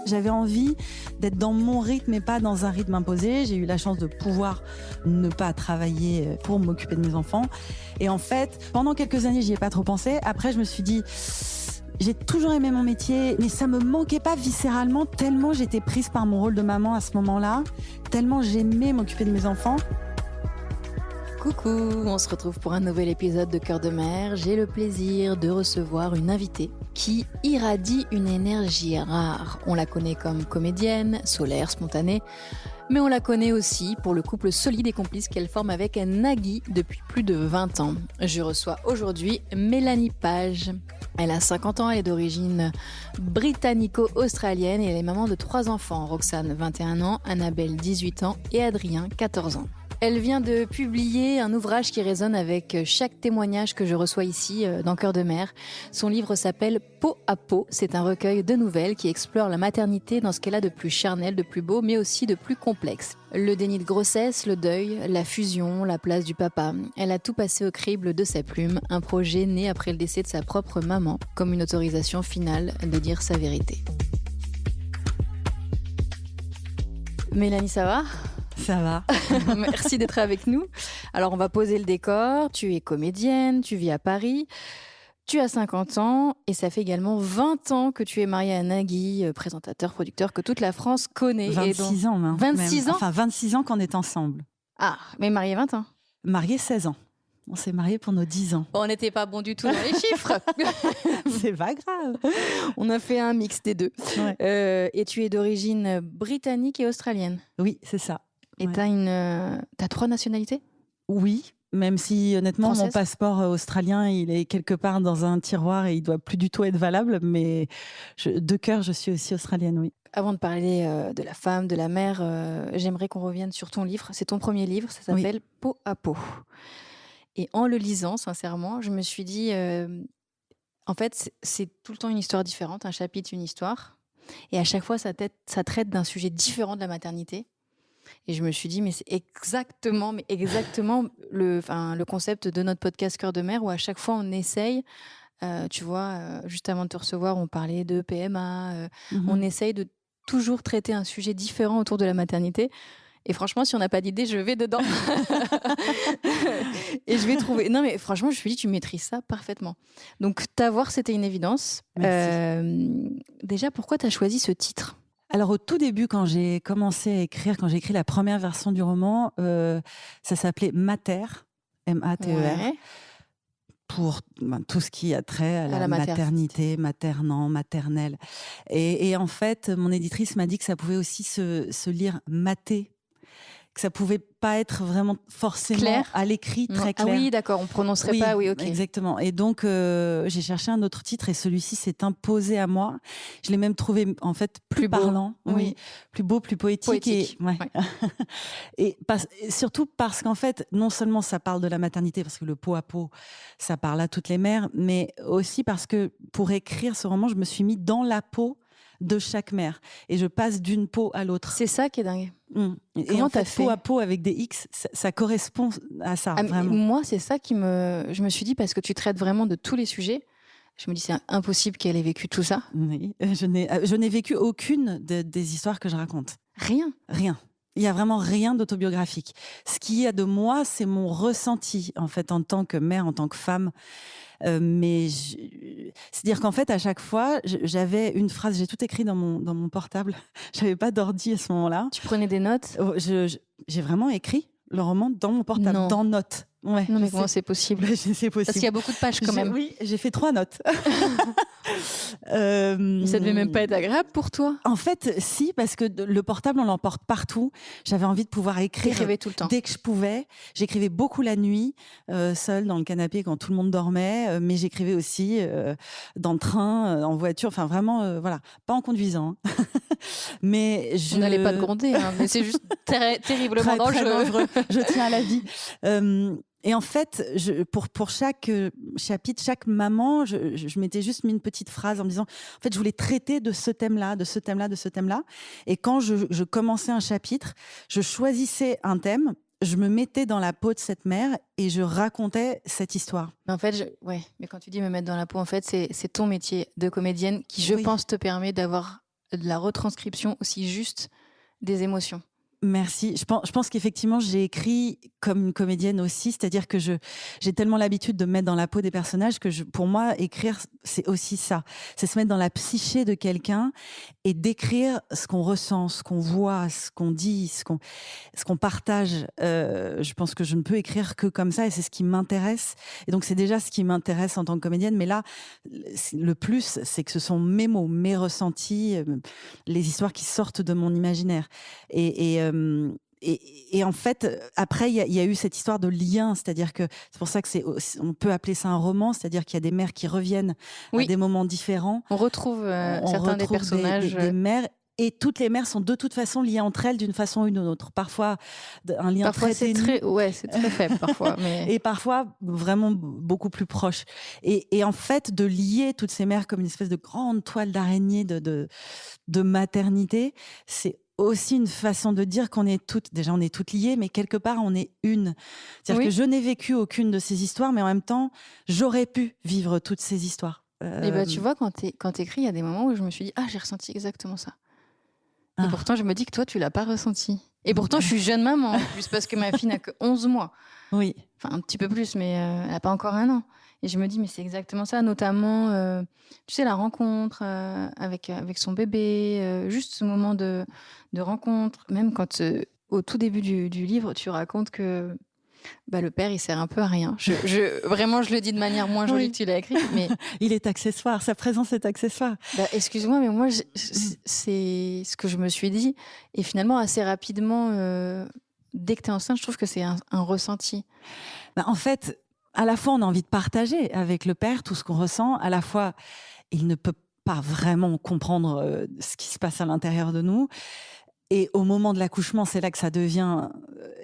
J'avais envie d'être dans mon rythme et pas dans un rythme imposé. J'ai eu la chance de pouvoir ne pas travailler pour m'occuper de mes enfants. Et en fait, pendant quelques années, j'y ai pas trop pensé. Après, je me suis dit, j'ai toujours aimé mon métier, mais ça me manquait pas viscéralement tellement j'étais prise par mon rôle de maman à ce moment-là, tellement j'aimais m'occuper de mes enfants. Coucou, on se retrouve pour un nouvel épisode de Cœur de Mère. J'ai le plaisir de recevoir une invitée qui irradie une énergie rare. On la connaît comme comédienne, solaire, spontanée, mais on la connaît aussi pour le couple solide et complice qu'elle forme avec Nagui depuis plus de 20 ans. Je reçois aujourd'hui Mélanie Page. Elle a 50 ans, elle est d'origine britannico-australienne et elle est maman de 3 enfants, Roxane 21 ans, Annabelle 18 ans et Adrien 14 ans. Elle vient de publier un ouvrage qui résonne avec chaque témoignage que je reçois ici dans Cœur de Mère. Son livre s'appelle Peau à peau. C'est un recueil de nouvelles qui explore la maternité dans ce qu'elle a de plus charnel, de plus beau, mais aussi de plus complexe. Le déni de grossesse, le deuil, la fusion, la place du papa. Elle a tout passé au crible de sa plume, un projet né après le décès de sa propre maman, comme une autorisation finale de dire sa vérité. Mélanie, ça va ? Ça va. Merci d'être avec nous. Alors, on va poser le décor. Tu es comédienne, tu vis à Paris, tu as 50 ans et ça fait également 20 ans que tu es mariée à Nagui, présentateur, producteur que toute la France connaît. 26 ans, hein, 26 même. ans. Enfin, 26 ans qu'on est ensemble. Ah, mais mariée 20 ans. Mariés 16 ans. On s'est mariés pour nos 10 ans. On n'était pas bon du tout dans les chiffres. C'est pas grave. On a fait un mix des deux. Ouais. Et tu es d'origine britannique et australienne. Oui, c'est ça. Et Ouais. t'as 3 nationalités ? Oui, même si honnêtement Française. mon passeport australien il est quelque part dans un tiroir et il doit plus du tout être valable, mais de cœur je suis aussi australienne, oui. Avant de parler de la femme, de la mère, j'aimerais qu'on revienne sur ton livre. C'est ton premier livre, ça s'appelle Peau à peau. Et en le lisant, sincèrement, je me suis dit, en fait, c'est tout le temps une histoire différente, un chapitre, une histoire. Et à chaque fois, ça traite d'un sujet différent de la maternité. Et je me suis dit, mais c'est exactement le concept de notre podcast Cœur de Mère, où à chaque fois on essaye, tu vois, juste avant de te recevoir, on parlait de PMA, on essaye de toujours traiter un sujet différent autour de la maternité. Et franchement, si on n'a pas d'idée, je vais dedans. Et je vais trouver. Non, mais franchement, je me suis dit, tu maîtrises ça parfaitement. Donc, t'avoir, c'était une évidence. Déjà, pourquoi tu as choisi ce titre ? Alors au tout début, quand j'ai commencé à écrire, quand j'ai écrit la première version du roman, ça s'appelait Mater, M-A-T-E-R, Ouais. pour tout ce qui a trait à la maternité, maternant, maternelle. Et en fait, mon éditrice m'a dit que ça pouvait aussi se lire maté, que ça pouvait pas être vraiment forcément Clair. à l'écrit très clair. Ah oui, d'accord, on prononcerait pas, oui, ok. Exactement. Et donc, j'ai cherché un autre titre et celui-ci s'est imposé à moi. Je l'ai même trouvé, en fait, plus parlant. Oui. Plus beau, plus poétique. Et surtout parce qu'en fait, non seulement ça parle de la maternité, parce que le peau à peau, ça parle à toutes les mères, mais aussi parce que pour écrire ce roman, je me suis mis dans la peau de chaque mère. Et je passe d'une peau à l'autre. C'est ça qui est dingue. Et en fait, peau à peau avec des X, ça correspond à ça, vraiment. Moi, c'est ça je me suis dit, parce que tu traites vraiment de tous les sujets, je me dis, c'est impossible qu'elle ait vécu tout ça. Oui, je n'ai vécu aucune des histoires que je raconte. Rien. Il y a vraiment rien d'autobiographique. Ce qu'il y a de moi, c'est mon ressenti, en fait, en tant que mère, en tant que femme. C'est-à-dire qu'en fait, à chaque fois, j'avais une phrase, j'ai tout écrit dans mon portable. J'avais pas d'ordi à ce moment-là. Tu prenais des notes ? J'ai vraiment écrit le roman dans mon portable, dans notes. Ouais, non, mais comment c'est possible ? C'est possible. Parce qu'il y a beaucoup de pages quand même. Oui, j'ai fait 3 notes. Mais ça devait même pas être agréable pour toi. En fait, si, parce que le portable, on l'emporte partout. J'avais envie de pouvoir écrire tout le temps. Dès que je pouvais. J'écrivais beaucoup la nuit, seule dans le canapé quand tout le monde dormait, mais j'écrivais aussi dans le train, en voiture, enfin vraiment, voilà, pas en conduisant. Mais on n'allait pas te gronder, hein, mais c'est juste terriblement dangereux. Je tiens à la vie. Et en fait, pour chaque chapitre, chaque maman, je m'étais juste mis une petite phrase en me disant, en fait, je voulais traiter de ce thème-là, de ce thème-là, de ce thème-là. Et quand je commençais un chapitre, je choisissais un thème, je me mettais dans la peau de cette mère et je racontais cette histoire. Mais en fait, mais quand tu dis me mettre dans la peau, en fait, c'est ton métier de comédienne qui, je pense, te permet d'avoir de la retranscription aussi juste des émotions. Merci. Je pense qu'effectivement, j'ai écrit comme une comédienne aussi, c'est-à-dire que j'ai tellement l'habitude de me mettre dans la peau des personnages que pour moi, écrire, c'est aussi ça. C'est se mettre dans la psyché de quelqu'un et d'écrire ce qu'on ressent, ce qu'on voit, ce qu'on dit, ce qu'on partage. Je pense que je ne peux écrire que comme ça et c'est ce qui m'intéresse. Et donc, c'est déjà ce qui m'intéresse en tant que comédienne. Mais là, le plus, c'est que ce sont mes mots, mes ressentis, les histoires qui sortent de mon imaginaire. Et en fait, après, il y a eu cette histoire de lien, c'est-à-dire que c'est pour ça que on peut appeler ça un roman, c'est-à-dire qu'il y a des mères qui reviennent à des moments différents. On retrouve certains des personnages. Des mères. Et toutes les mères sont de toute façon liées entre elles d'une façon ou d'une autre. Parfois, un lien très ténu. C'est très faible parfois. Mais... Et parfois, vraiment beaucoup plus proche. Et en fait, de lier toutes ces mères comme une espèce de grande toile d'araignée de maternité, c'est aussi une façon de dire qu'on est toutes, déjà on est toutes liées, mais quelque part on est une. C'est-à-dire que je n'ai vécu aucune de ces histoires, mais en même temps, j'aurais pu vivre toutes ces histoires. Et tu vois, quand t'écris, il y a des moments où je me suis dit, j'ai ressenti exactement ça. Et pourtant, je me dis que toi, tu l'as pas ressenti. Et pourtant, je suis jeune maman, juste parce que ma fille n'a que 11 mois. Oui. Enfin, un petit peu plus, mais elle n'a pas encore 1 an. Et je me dis, mais c'est exactement ça, notamment, tu sais, la rencontre avec son bébé, juste ce moment de rencontre. Même quand, au tout début du livre, tu racontes que le père, il sert un peu à rien. Vraiment, je le dis de manière moins jolie que tu l'as écrit. Mais... il est accessoire, sa présence est accessoire. Excuse-moi, mais moi, c'est ce que je me suis dit. Et finalement, assez rapidement, dès que tu es enceinte, je trouve que c'est un ressenti. En fait, à la fois, on a envie de partager avec le père tout ce qu'on ressent. À la fois, il ne peut pas vraiment comprendre ce qui se passe à l'intérieur de nous. Et au moment de l'accouchement, c'est là que ça devient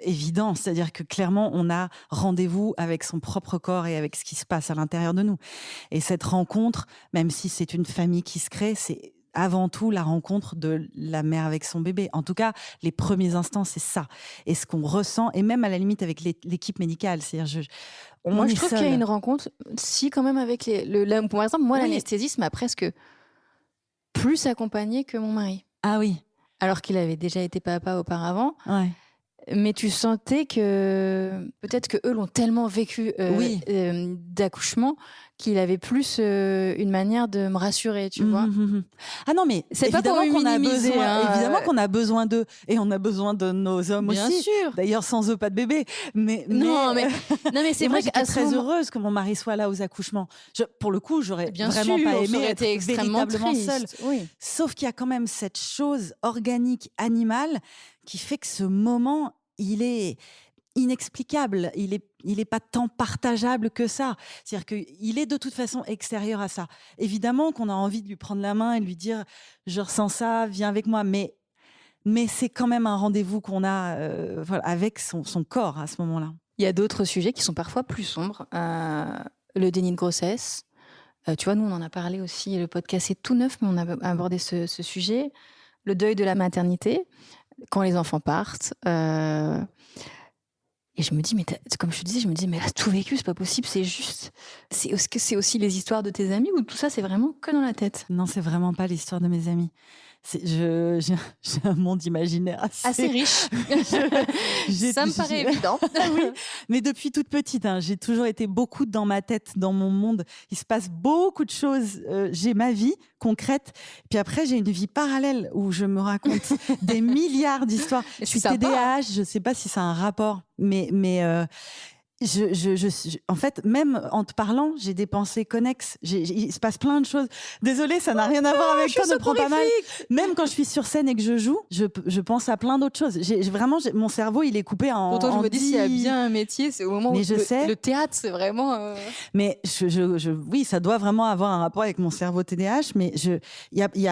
évident. C'est-à-dire que clairement, on a rendez-vous avec son propre corps et avec ce qui se passe à l'intérieur de nous. Et cette rencontre, même si c'est une famille qui se crée, c'est avant tout la rencontre de la mère avec son bébé. En tout cas, les premiers instants, c'est ça. Et ce qu'on ressent, et même à la limite avec l'équipe médicale. C'est-à-dire, moi, je trouve qu'il y a une rencontre, si quand même avec par exemple, moi, l'anesthésiste m'a presque plus accompagnée que mon mari. Ah oui. Alors qu'il avait déjà été papa auparavant. Ouais. Mais tu sentais que peut-être que eux l'ont tellement vécu d'accouchement qu'il avait plus une manière de me rassurer, tu vois. Ah non, mais c'est évidemment pas qu'on a besoin, évidemment qu'on a besoin d'eux et on a besoin de nos hommes bien aussi. Sûr. D'ailleurs, sans eux, pas de bébé. Mais c'est vrai que j'étais très heureuse que mon mari soit là aux accouchements. Pour le coup, j'aurais vraiment pas aimé être véritablement seule. Oui. Sauf qu'il y a quand même cette chose organique, animale, qui fait que ce moment, il est inexplicable. Il est pas tant partageable que ça. C'est-à-dire qu'il est de toute façon extérieur à ça. Évidemment qu'on a envie de lui prendre la main et de lui dire « je ressens ça, viens avec moi ». Mais c'est quand même un rendez-vous qu'on a avec son corps à ce moment-là. Il y a d'autres sujets qui sont parfois plus sombres. Le déni de grossesse. Tu vois, nous, on en a parlé aussi. Le podcast est tout neuf, mais on a abordé ce sujet. Le deuil de la maternité. Quand les enfants partent, et je me dis, mais comme je te disais, mais elle a tout vécu, c'est pas possible, c'est juste. Est-ce que c'est aussi les histoires de tes amis ou tout ça, c'est vraiment que dans la tête? Non, c'est vraiment pas l'histoire de mes amis. J'ai un monde imaginaire assez riche. Ça me paraît évident. Oui. Mais depuis toute petite, j'ai toujours été beaucoup dans ma tête, dans mon monde. Il se passe beaucoup de choses. J'ai ma vie concrète. Puis après, j'ai une vie parallèle où je me raconte des milliards d'histoires. Je suis TDAH, je sais pas si ça a un rapport, mais en fait, même en te parlant, j'ai des pensées connexes. Il se passe plein de choses. Désolée, ça n'a rien à voir avec toi, ne prends pas mal. Même quand je suis sur scène et que je joue, je pense à plein d'autres choses. Mon cerveau, il est coupé en. Pourtant, je me dis, s'il y a bien un métier, c'est au moment où le théâtre, c'est vraiment. Mais oui, ça doit vraiment avoir un rapport avec mon cerveau TDAH, mais il y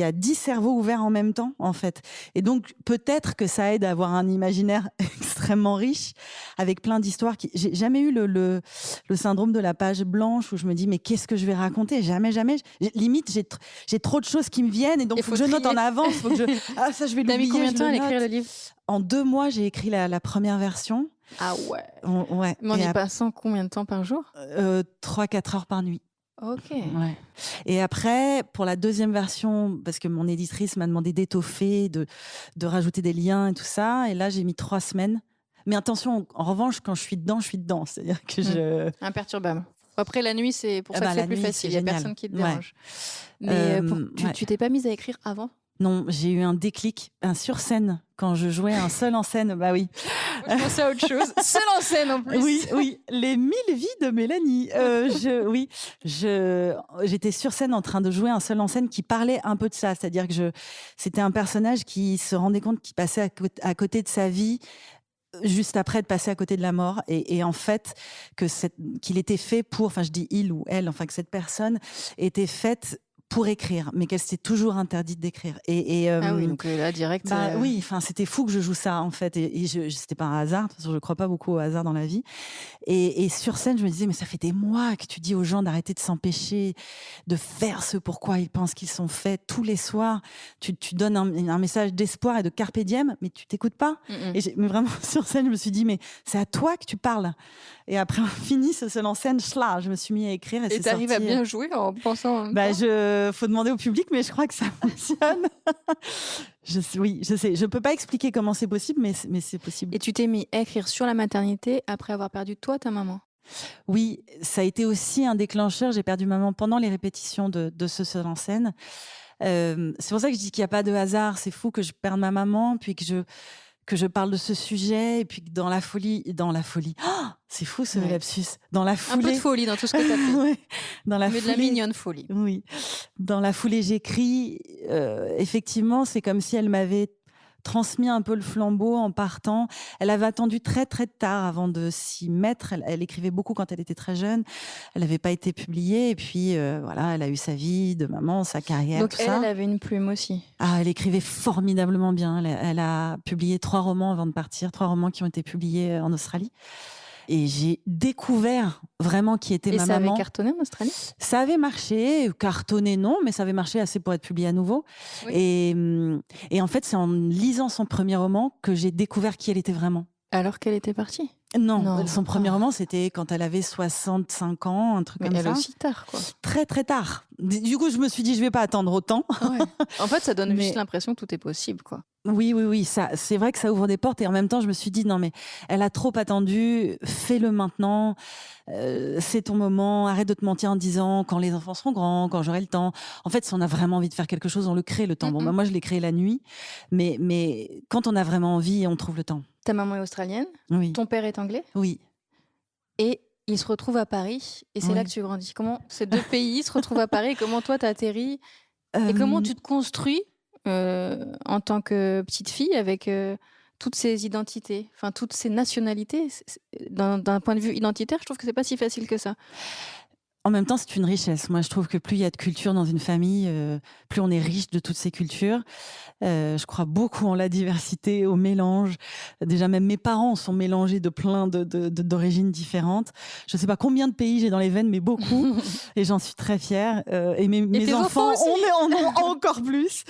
a 10 cerveaux ouverts en même temps, en fait. Et donc, peut-être que ça aide à avoir un imaginaire extrêmement riche, avec plein d'histoires j'ai jamais eu le syndrome de la page blanche où je me dis mais qu'est-ce que je vais raconter, jamais. Limite j'ai trop de choses qui me viennent et donc faut que je note en avance, faut que ça je vais l'oublier. T'as mis combien de temps à écrire le livre? En 2 mois j'ai écrit la première version. Ah ouais. Ouais. Mais en y passant combien de temps par jour? 3-4 heures par nuit. Ok. Ouais. Et après, pour la deuxième version, parce que mon éditrice m'a demandé d'étoffer, de rajouter des liens et tout ça, et là, j'ai mis 3 semaines. Mais attention, en revanche, quand je suis dedans, je suis dedans. C'est-à-dire que je... Imperturbable. Après, la nuit, c'est pour ça que c'est plus facile. Il n'y a personne qui te dérange. Mais tu t'es pas mise à écrire avant? Non, j'ai eu un déclic, un sur-scène, quand je jouais un seul en scène. Bah oui. Je pensais à autre chose. Seul en scène, en plus. Oui. Les 1000 vies de Mélanie. J'étais sur scène en train de jouer un seul en scène qui parlait un peu de ça. C'est-à-dire que c'était un personnage qui se rendait compte qu'il passait à côté de sa vie juste après de passer à côté de la mort, et en fait qu'il était fait pour, enfin je dis il ou elle, enfin que cette personne était faite pour écrire, mais qu'elle s'était toujours interdite d'écrire. Ah oui, donc là, direct... Oui, enfin, c'était fou que je joue ça, en fait. Et c'était pas un hasard, de toute façon, je crois pas beaucoup au hasard dans la vie. Et sur scène, je me disais, mais ça fait des mois que tu dis aux gens d'arrêter de s'empêcher de faire ce pourquoi ils pensent qu'ils sont faits. Tous les soirs, tu donnes un message d'espoir et de carpe diem, mais tu t'écoutes pas. Mais vraiment, sur scène, je me suis dit, mais c'est à toi que tu parles. Et après, on finit ce seul en scène, je me suis mis à écrire. Et t'arrives à bien jouer en pensant... faut demander au public, mais je crois que ça fonctionne. Je sais. Je peux pas expliquer comment c'est possible, mais c'est possible. Et tu t'es mis à écrire sur la maternité après avoir perdu toi, ta maman? Oui, ça a été aussi un déclencheur. J'ai perdu maman pendant les répétitions de ce seul en scène. C'est pour ça que je dis qu'il n'y a pas de hasard. C'est fou que je perde ma maman, puis que je parle de ce sujet, et puis que dans la folie, oh, c'est fou ce lapsus, dans la foulée, un peu de folie dans tout ce que tu as fait. Ouais. Dans la mais foulée, de la mignonne folie. Oui, dans la foulée, j'écris. Effectivement, c'est comme si elle m'avait transmis un peu le flambeau en partant. Elle avait attendu très très tard avant de s'y mettre. Elle écrivait beaucoup quand elle était très jeune. Elle n'avait pas été publiée, et puis voilà, elle a eu sa vie de maman, sa carrière. Donc tout ça. Elle avait une plume aussi. Ah, elle écrivait formidablement bien. Elle a publié 3 romans avant de partir, 3 romans qui ont été publiés en Australie. Et j'ai découvert vraiment qui était ma maman. Et ça avait cartonné en Australie? Ça avait marché, cartonné non, mais ça avait marché assez pour être publié à nouveau. Oui. Et en fait, c'est en lisant son premier roman que j'ai découvert qui elle était vraiment. Alors qu'elle était partie? Non, son premier roman, c'était quand elle avait 65 ans, un truc comme ça. Mais elle aussi tard, quoi. Très, très tard. Du coup, je me suis dit, je vais pas attendre autant. Ouais. En fait, ça donne juste l'impression que tout est possible, quoi. Oui. C'est vrai que ça ouvre des portes, et en même temps, je me suis dit, non, mais elle a trop attendu, fais-le maintenant. C'est ton moment, arrête de te mentir en disant quand les enfants seront grands, quand j'aurai le temps. En fait, si on a vraiment envie de faire quelque chose, on le crée, le temps. Bon, moi, je l'ai créé la nuit, mais quand on a vraiment envie, on trouve le temps. Ta maman est australienne? Oui. Ton père est anglais? Oui. Et ils se retrouvent à Paris, et c'est là que tu grandis. Comment ces 2 pays se retrouvent à Paris, et comment toi t'atterris, et comment tu te construis en tant que petite fille avec toutes ces identités, enfin toutes ces nationalités. D'un point de vue identitaire, je trouve que c'est pas si facile que ça. En même temps, c'est une richesse. Moi, je trouve que plus il y a de culture dans une famille, plus on est riche de toutes ces cultures. Je crois beaucoup en la diversité, au mélange. Déjà, même mes parents sont mélangés de plein d'origines différentes. Je ne sais pas combien de pays j'ai dans les veines, mais beaucoup. Et j'en suis très fière. Et mes enfants en ont encore plus.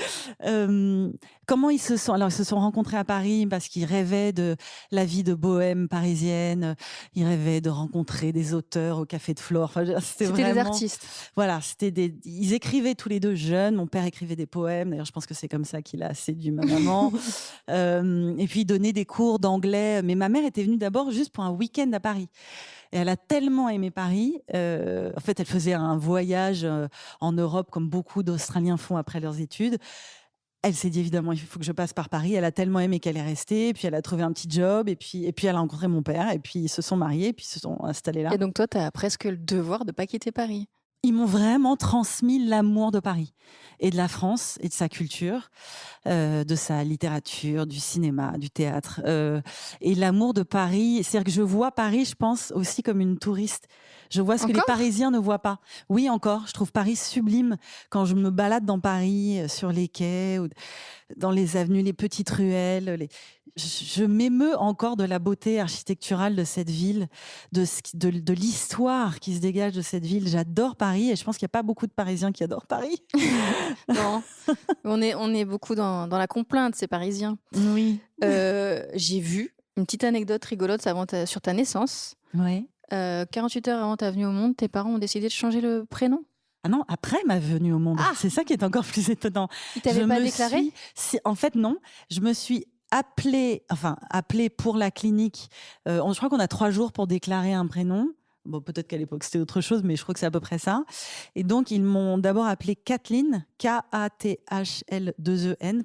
Comment ils se sont... Alors, ils se sont rencontrés à Paris parce qu'ils rêvaient de la vie de bohème parisienne. Ils rêvaient de rencontrer des auteurs au Café de Flore. Enfin, c'était vraiment... des artistes. Voilà, ils écrivaient tous les 2 jeunes. Mon père écrivait des poèmes. D'ailleurs, je pense que c'est comme ça qu'il a séduit ma maman. Et puis, il donnait des cours d'anglais. Mais ma mère était venue d'abord juste pour un week-end à Paris. Et elle a tellement aimé Paris. En fait, elle faisait un voyage en Europe, comme beaucoup d'Australiens font après leurs études. Elle s'est dit, évidemment, il faut que je passe par Paris. Elle a tellement aimé qu'elle est restée. Puis elle a trouvé un petit job. Et puis elle a rencontré mon père. Et puis ils se sont mariés. Et puis ils se sont installés là. Et donc toi, tu as presque le devoir de ne pas quitter Paris. Ils m'ont vraiment transmis l'amour de Paris et de la France et de sa culture, de sa littérature, du cinéma, du théâtre. Et l'amour de Paris, c'est-à-dire que je vois Paris, je pense, aussi comme une touriste. Je vois ce que les Parisiens ne voient pas. Oui, encore. Je trouve Paris sublime quand je me balade dans Paris, sur les quais, ou dans les avenues, les petites ruelles. Je m'émeus encore de la beauté architecturale de cette ville, de l'histoire qui se dégage de cette ville. J'adore Paris, et je pense qu'il n'y a pas beaucoup de Parisiens qui adorent Paris. Non, on est beaucoup dans la complainte, ces Parisiens. Oui. J'ai vu une petite anecdote rigolote sur ta naissance. Oui. 48 heures avant ta venue au monde, tes parents ont décidé de changer le prénom? Ah non, après ma venue au monde. Ah! C'est ça qui est encore plus étonnant. Ils t'avaient pas déclaré? En fait, non. Je me suis appelée pour la clinique. Je crois qu'on a 3 jours pour déclarer un prénom. Bon, peut-être qu'à l'époque c'était autre chose, mais je crois que c'est à peu près ça. Et donc, ils m'ont d'abord appelée Kathleen, Kathleen,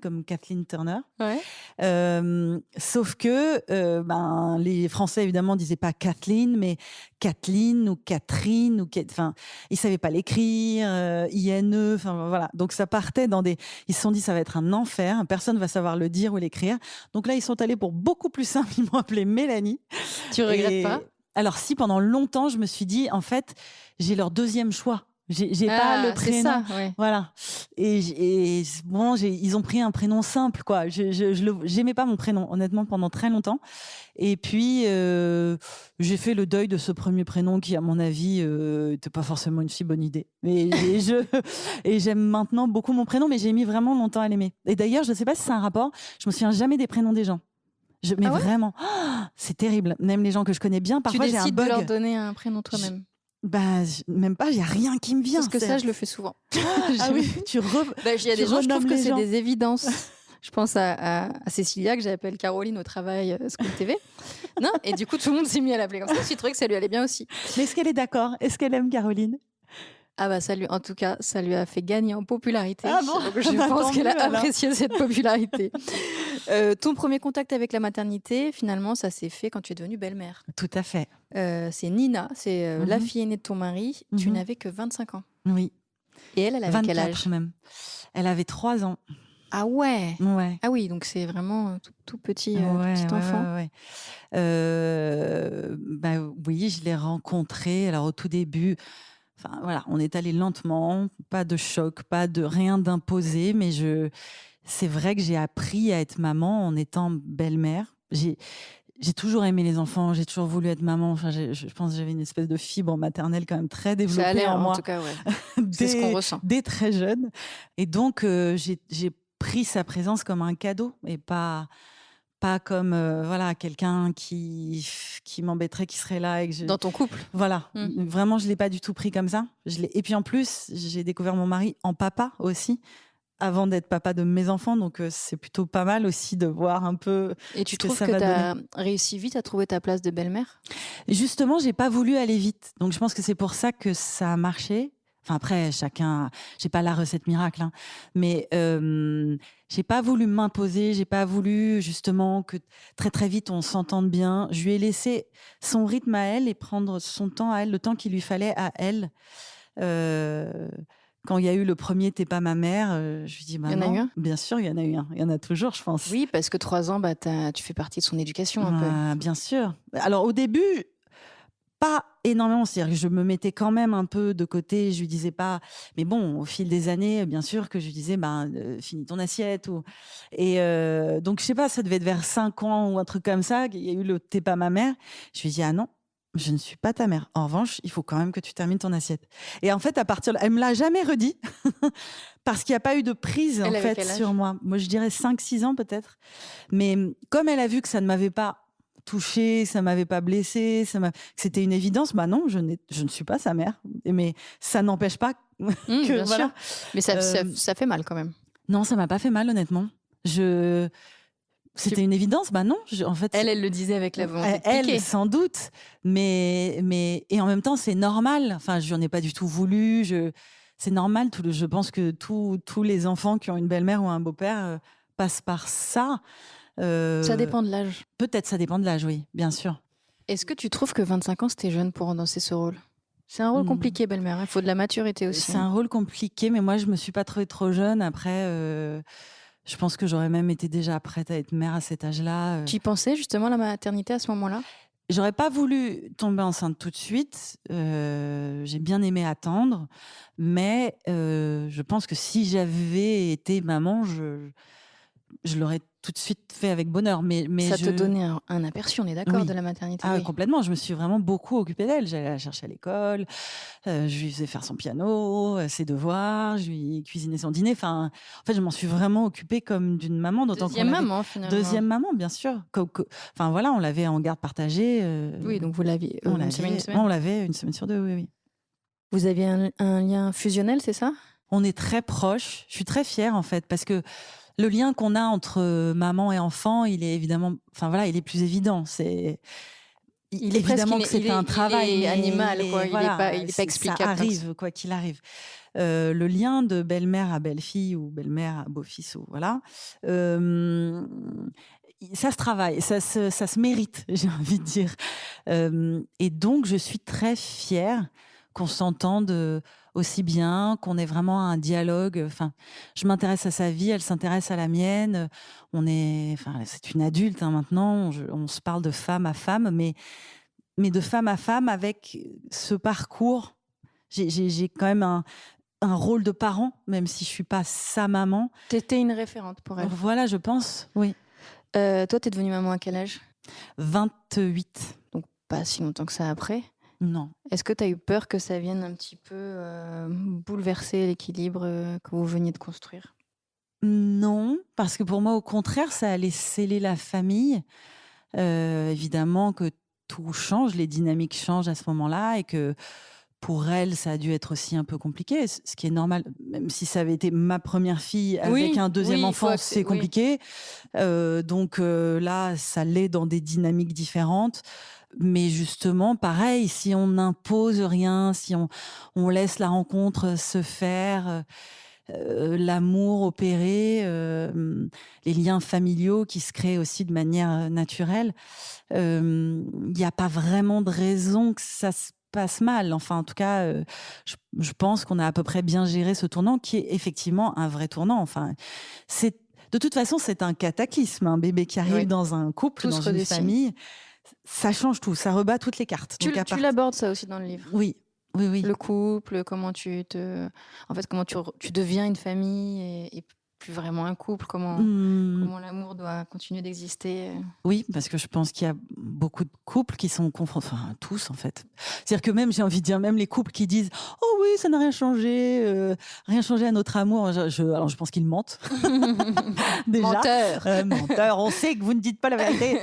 comme Kathleen Turner. Ouais. Sauf que les Français, évidemment, disaient pas Kathleen, mais Kathleen ou Catherine. Enfin, ils savaient pas l'écrire, INE, enfin voilà. Donc, ça partait ils se sont dit, ça va être un enfer, personne va savoir le dire ou l'écrire. Donc là, ils sont allés pour beaucoup plus simple, ils m'ont appelée Mélanie. Tu regrettes pas? Alors si, pendant longtemps, je me suis dit, en fait, j'ai leur deuxième choix. J'ai pas le prénom. C'est ça, ouais. Voilà. Et bon, ils ont pris un prénom simple, quoi. J'aimais pas mon prénom, honnêtement, pendant très longtemps. Et puis, j'ai fait le deuil de ce premier prénom qui, à mon avis, n'était pas forcément une si bonne idée. Et j'aime maintenant beaucoup mon prénom, mais j'ai mis vraiment longtemps à l'aimer. Et d'ailleurs, je sais pas si c'est un rapport, je me souviens jamais des prénoms des gens. Mais vraiment, c'est terrible. Même les gens que je connais bien, parfois j'ai un bug. Tu décides de leur donner un prénom toi-même? Même pas, il n'y a rien qui me vient. Parce que ça, je le fais souvent. Ah oui, il y a des gens, je trouve que c'est des évidences. Je pense à Cécilia, que j'appelle Caroline au travail, School TV. Non, et du coup, tout le monde s'est mis à l'appeler comme ça. J'ai trouvé que ça lui allait bien aussi. Mais est-ce qu'elle est d'accord? Est-ce qu'elle aime Caroline? Ah bah en tout cas, ça lui a fait gagner en popularité. Ah bon? Donc je pense qu'elle a apprécié cette popularité. Ton premier contact avec la maternité, finalement, ça s'est fait quand tu es devenue belle-mère. Tout à fait. C'est Nina, c'est la fille aînée de ton mari. Tu n'avais que 25 ans. Oui. Et elle avait quel âge? Même. Elle avait 3 ans. Ah ouais. Ouais. Ah oui, donc c'est vraiment tout petit, petit enfant. Ouais. Oui, je l'ai rencontrée. Alors au tout début, enfin voilà, on est allé lentement, pas de choc, pas de rien d'imposé, mais c'est vrai que j'ai appris à être maman en étant belle-mère. J'ai toujours aimé les enfants, j'ai toujours voulu être maman. Enfin, je pense que j'avais une espèce de fibre maternelle quand même très développée ça allait, en moi. En tout cas, ouais. C'est ce qu'on ressent. Dès très jeune. Et donc, j'ai pris sa présence comme un cadeau et pas comme quelqu'un qui m'embêterait, qui serait là. Dans ton couple. Voilà. Vraiment, je ne l'ai pas du tout pris comme ça. Et puis en plus, j'ai découvert mon mari en papa aussi, avant d'être papa de mes enfants. Donc, c'est plutôt pas mal aussi de voir un peu. Et tu trouves que tu as réussi vite à trouver ta place de belle-mère? Justement, je n'ai pas voulu aller vite. Donc, je pense que c'est pour ça que ça a marché. Enfin, après, j'ai pas la recette miracle, hein. Mais j'ai pas voulu m'imposer, j'ai pas voulu justement que très très vite on s'entende bien. Je lui ai laissé son rythme à elle et prendre son temps à elle, le temps qu'il lui fallait à elle. Quand il y a eu le premier T'es pas ma mère, je lui dis il y en a eu un? Bien sûr, il y en a eu un. Il y en a toujours, je pense. Oui, parce que 3 ans, tu fais partie de son éducation un peu. Bien sûr. Alors au début, pas énormément, c'est-à-dire que je me mettais quand même un peu de côté, je lui disais pas, mais bon, au fil des années, bien sûr que je lui disais, finis ton assiette. Et donc, je sais pas, ça devait être vers 5 ans ou un truc comme ça, il y a eu le T'es pas ma mère. Je lui dis, ah non, je ne suis pas ta mère. En revanche, il faut quand même que tu termines ton assiette. Et en fait, à partir de là, elle me l'a jamais redit, parce qu'il n'y a pas eu de prise en fait sur moi. Moi, je dirais 5-6 ans peut-être. Mais comme elle a vu que ça ne m'avait pas touchée, ça m'avait pas blessée, que c'était une évidence, non, je ne suis pas sa mère. Mais ça n'empêche pas que bien voilà. sûr. Mais ça fait mal quand même. Non, ça m'a pas fait mal, honnêtement. C'était une évidence, non. En fait, elle le disait avec la volonté de piquer. Elle, sans doute. Mais et en même temps, c'est normal. Enfin, je n'en ai pas du tout voulu. C'est normal. Je pense que tous les enfants qui ont une belle-mère ou un beau-père passent par ça. Ça dépend de l'âge. Peut-être, ça dépend de l'âge, oui, bien sûr. Est-ce que tu trouves que 25 ans, c'était jeune pour endosser ce rôle? C'est un rôle compliqué, belle-mère. Il faut de la maturité aussi. C'est un rôle compliqué, mais moi, je me suis pas trouvée trop jeune. Après, je pense que j'aurais même été déjà prête à être mère à cet âge-là. Tu y pensais justement à la maternité à ce moment-là? J'aurais pas voulu tomber enceinte tout de suite. J'ai bien aimé attendre, mais je pense que si j'avais été maman, je l'aurais tout de suite fait avec bonheur. Mais ça te donnait un aperçu, on est d'accord, de la maternité. Ah, oui, complètement. Je me suis vraiment beaucoup occupée d'elle. J'allais la chercher à l'école, je lui faisais faire son piano, ses devoirs, je lui cuisinais son dîner. Enfin, en fait, je m'en suis vraiment occupée comme d'une maman. Deuxième maman, finalement. Deuxième maman, bien sûr. Enfin, voilà, on l'avait en garde partagée. Oui, donc vous l'aviez une semaine. On l'avait une semaine sur deux, oui. Vous aviez un lien fusionnel, c'est ça? On est très proches. Je suis très fière, en fait, parce que le lien qu'on a entre maman et enfant, il est évidemment... Enfin, voilà, il est plus évident. Il est évidemment que c'est un travail. Il est animal, quoi. Il n'est pas explicable. Ça arrive, quoi qu'il arrive. Le lien de belle-mère à belle-fille ou belle-mère à beau-fils, ou voilà... ça se travaille, ça se mérite, j'ai envie de dire. Et donc, je suis très fière qu'on s'entende aussi bien, qu'on ait vraiment un dialogue. Enfin, je m'intéresse à sa vie, elle s'intéresse à la mienne. C'est une adulte maintenant, on se parle de femme à femme, mais de femme à femme avec ce parcours. J'ai quand même un rôle de parent, même si je suis pas sa maman. T'étais une référente pour elle. Voilà, je pense, oui. Toi, t'es devenue maman à quel âge? 28. Donc pas si longtemps que ça après. Non. Est-ce que tu as eu peur que ça vienne un petit peu bouleverser l'équilibre que vous veniez de construire? Non, parce que pour moi, au contraire, ça allait sceller la famille. Évidemment que tout change, les dynamiques changent à ce moment-là, et que pour elle, ça a dû être aussi un peu compliqué, ce qui est normal, même si ça avait été ma première fille avec un deuxième enfant, c'est compliqué. Donc là, ça l'est dans des dynamiques différentes. Mais justement, pareil, si on n'impose rien, si on laisse la rencontre se faire, l'amour opérer, les liens familiaux qui se créent aussi de manière naturelle, il n'y a pas vraiment de raison que ça se passe mal. Enfin, en tout cas, je pense qu'on a à peu près bien géré ce tournant, qui est effectivement un vrai tournant. Enfin, de toute façon, c'est un cataclysme, un bébé qui arrive dans un couple, dans une famille. Ça change tout, ça rebat toutes les cartes. Tu l'abordes ça aussi dans le livre. Oui. Le couple, comment tu deviens une famille et plus vraiment un couple, comment l'amour doit continuer d'exister. Oui, parce que je pense qu'il y a beaucoup de couples qui sont confrontés, enfin tous en fait. C'est-à-dire que même, j'ai envie de dire, même les couples qui disent « Oh oui, ça n'a rien changé à notre amour », alors je pense qu'ils mentent. Déjà. Menteur, on sait que vous ne dites pas la vérité.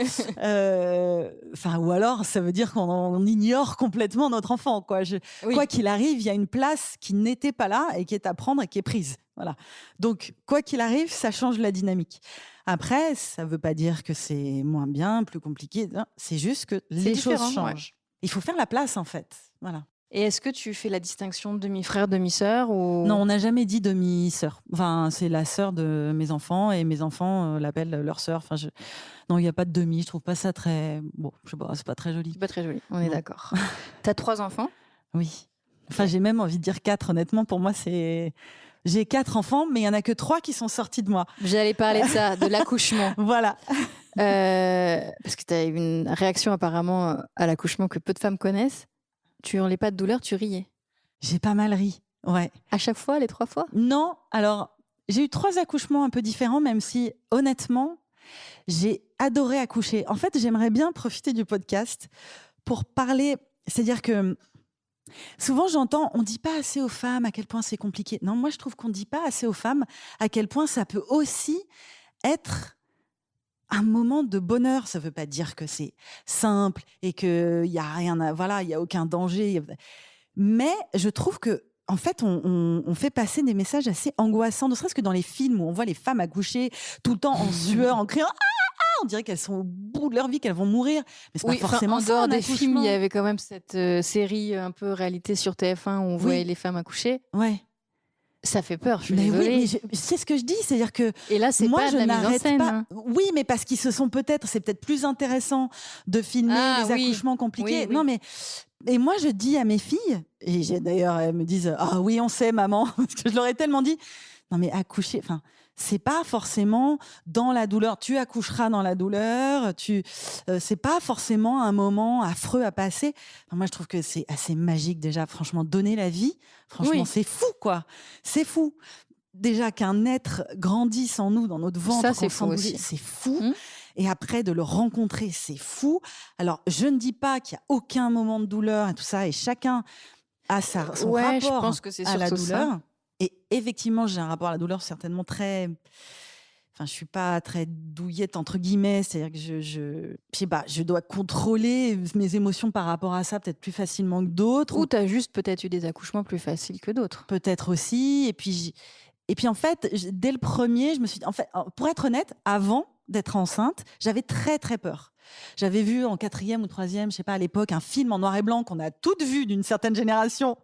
Ou alors, ça veut dire qu'on ignore complètement notre enfant, quoi. Quoi qu'il arrive, il y a une place qui n'était pas là et qui est à prendre et qui est prise. Voilà. Donc, quoi qu'il arrive, ça change la dynamique. Après, ça ne veut pas dire que c'est moins bien, plus compliqué. Non, c'est juste que les choses changent. Il faut faire la place, en fait. Voilà. Et est-ce que tu fais la distinction demi-frère, demi-sœur ou... Non, on n'a jamais dit demi-sœur. Enfin, c'est la sœur de mes enfants et mes enfants l'appellent leur sœur. Enfin, non, il n'y a pas de demi. Je trouve pas ça très... Bon, je sais pas, c'est pas très joli. C'est pas très joli, on est d'accord. T'as 3 enfants? Oui. Enfin, j'ai même envie de dire 4. Honnêtement, pour moi, c'est... J'ai 4 enfants, mais il n'y en a que 3 qui sont sortis de moi. J'allais parler de ça, de l'accouchement. Voilà. Parce que tu as eu une réaction apparemment à l'accouchement que peu de femmes connaissent. Tu hurlais pas de douleur, tu riais. J'ai pas mal ri, ouais. À chaque fois, les 3 fois? Non, alors j'ai eu 3 accouchements un peu différents, même si honnêtement, j'ai adoré accoucher. En fait, j'aimerais bien profiter du podcast pour parler, c'est-à-dire que souvent, j'entends, on ne dit pas assez aux femmes à quel point c'est compliqué. Non, moi, je trouve qu'on ne dit pas assez aux femmes à quel point ça peut aussi être un moment de bonheur. Ça ne veut pas dire que c'est simple et qu'il n'y a rien à... Voilà, il n'y a aucun danger. Mais je trouve que, en fait, on fait passer des messages assez angoissants, ne serait-ce que dans les films où on voit les femmes accoucher tout le temps en sueur, en criant... On dirait qu'elles sont au bout de leur vie, qu'elles vont mourir. Mais c'est pas forcément en dehors des films, il y avait quand même cette série un peu réalité sur TF1 où on voyait les femmes accoucher. Ouais. Ça fait peur, je suis désolée. Oui, mais c'est ce que je dis, c'est-à-dire que et là, c'est pas de la mise en scène. Pas. Oui, mais parce qu'ils se sont c'est peut-être plus intéressant de filmer les accouchements compliqués. Non, mais et moi, je dis à mes filles, et d'ailleurs, elles me disent « Ah oui, on sait, maman », parce que je leur ai tellement dit « Non, mais accoucher, enfin... » C'est pas forcément dans la douleur. Tu accoucheras dans la douleur. C'est pas forcément un moment affreux à passer. Enfin, moi, je trouve que c'est assez magique déjà. Franchement, donner la vie, franchement, c'est fou, quoi. C'est fou. déjà qu'un être grandisse en nous, dans notre ventre, ça, c'est fou aussi. C'est fou. Et après, de le rencontrer, c'est fou. Alors, je ne dis pas qu'il n'y a aucun moment de douleur et tout ça, et chacun a son rapport je pense que c'est à la douleur. Ça. Et effectivement, j'ai un rapport à la douleur certainement très... Enfin, je suis pas très douillette, entre guillemets. C'est-à-dire que je sais pas, je dois contrôler mes émotions par rapport à ça peut-être plus facilement que d'autres. Ou tu as juste peut-être eu des accouchements plus faciles que d'autres. Peut-être aussi. Et puis en fait, dès le premier, je me suis dit, en fait, pour être honnête, avant d'être enceinte, j'avais très très peur. J'avais vu en 4e ou 3e, je sais pas, à l'époque, un film en noir et blanc qu'on a toutes vu d'une certaine génération,